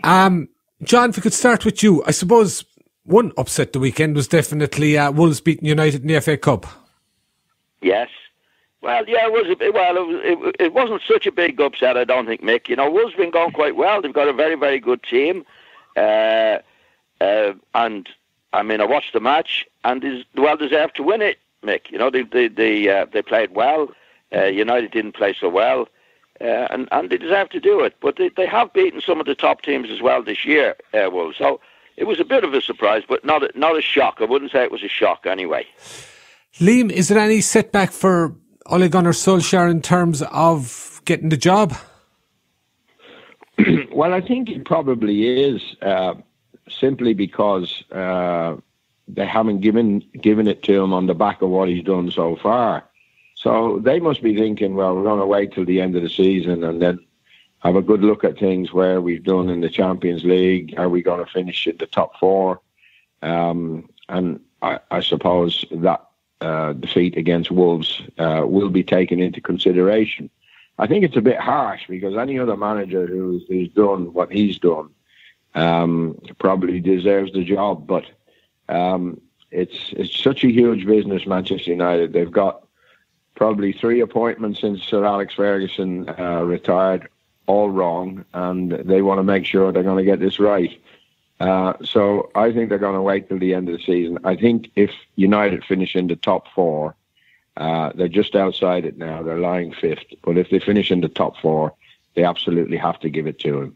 John, if we could start with you. I suppose one upset the weekend was definitely Wolves beating United in the FA Cup. Yes. Well, yeah, it wasn't such a big upset, I don't think, Mick. You know, Wolves have been going quite well. They've got a very, very good team. And, I mean, I watched the match, and is well deserved to win it, Mick. You know, they played well. United didn't play so well. And they deserve to do it. But they have beaten some of the top teams as well this year, Wolves. So it was a bit of a surprise, but not a shock. I wouldn't say it was a shock anyway. Liam, is there any setback for Ole Gunnar Solskjær in terms of getting the job? Well, I think it probably is, simply because they haven't given it to him on the back of what he's done so far. So they must be thinking, well, we're going to wait till the end of the season and then have a good look at things where we've done in the Champions League. Are we going to finish in the top four? And I suppose that defeat against Wolves will be taken into consideration. I think it's a bit harsh because any other manager who's done what he's done probably deserves the job. But it's such a huge business, Manchester United. They've got probably 3 appointments since Sir Alex Ferguson retired, all wrong, and they want to make sure they're going to get this right. So I think they're going to wait till the end of the season. I think if United finish in the top 4, they're just outside it now. They're lying 5th. But if they finish in the top 4, they absolutely have to give it to him.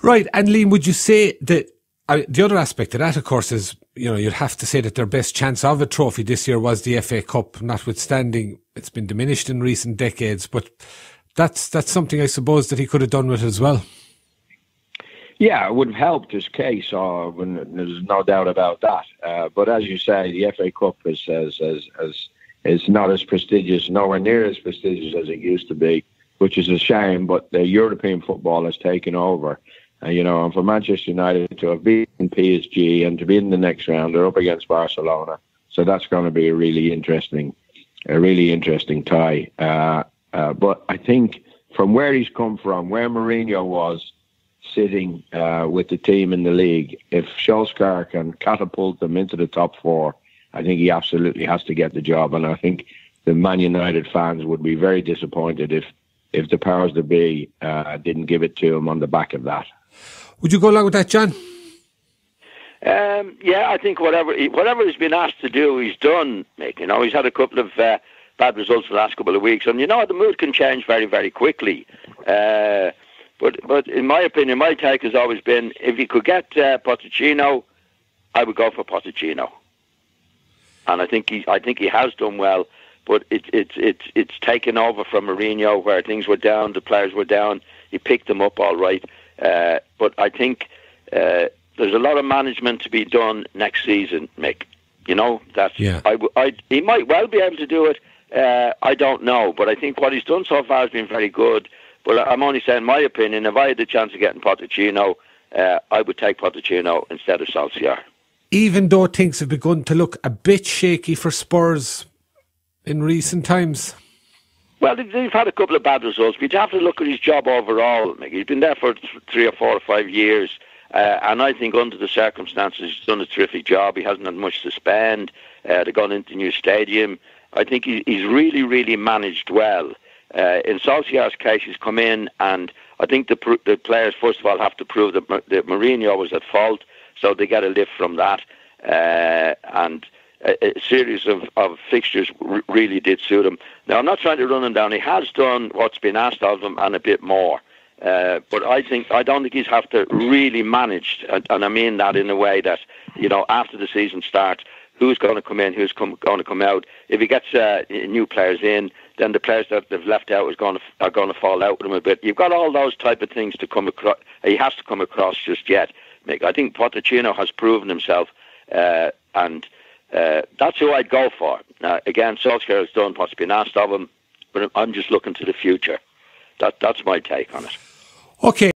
Right. And Liam, would you say that the other aspect of that, of course, is, you know, you'd have to say that their best chance of a trophy this year was the FA Cup, notwithstanding it's been diminished in recent decades. But that's something, I suppose, that he could have done with it as well. Yeah, it would have helped his case. There's no doubt about that. But as you say, the FA Cup is not as prestigious, nowhere near as prestigious as it used to be, which is a shame. But the European football has taken over. And for Manchester United to have beaten PSG and to be in the next round, they're up against Barcelona. So that's going to be a really interesting tie. But I think from where he's come from, where Mourinho was sitting with the team in the league, if Solskjær can catapult them into the top 4, I think he absolutely has to get the job. And I think the Man United fans would be very disappointed if the powers that be didn't give it to him on the back of that. Would you go along with that, John? Yeah, I think whatever he's been asked to do, he's done, Mick. You know, he's had a couple of bad results the last couple of weeks, and you know the mood can change very, very quickly. But in my opinion, my take has always been, if you could get Pochettino, I would go for Pochettino. And I think he has done well, but it's taken over from Mourinho, where things were down, the players were down. He picked them up all right. But I think there's a lot of management to be done next season, Mick. You know, he might well be able to do it. I don't know, but I think what he's done so far has been very good. But I'm only saying my opinion. If I had the chance of getting Pochettino, I would take Pochettino instead of Solskjær. Even though things have begun to look a bit shaky for Spurs in recent times? Well, they've had a couple of bad results, but you have to look at his job overall. He's been there for 3 or 4 or 5 years, and I think under the circumstances, he's done a terrific job. He hasn't had much to spend. They've gone into a new stadium. I think he's really, really managed well. In Solskjaer's case, he's come in, and I think the players, first of all, have to prove that Mourinho was at fault, so they get a lift from that. And a series of fixtures really did suit him. Now, I'm not trying to run him down. He has done what's been asked of him and a bit more. But I don't think he's have to really manage, and I mean that in a way that, you know, after the season starts, who's going to come in, who's going to come out. If he gets new players in, then the players that they've left out are going to fall out with him a bit. You've got all those type of things to come across. He has to come across just yet. I think Pochettino has proven himself, and that's who I'd go for. Again, Solskjær has done what's been asked of him, but I'm just looking to the future. That's my take on it. Okay.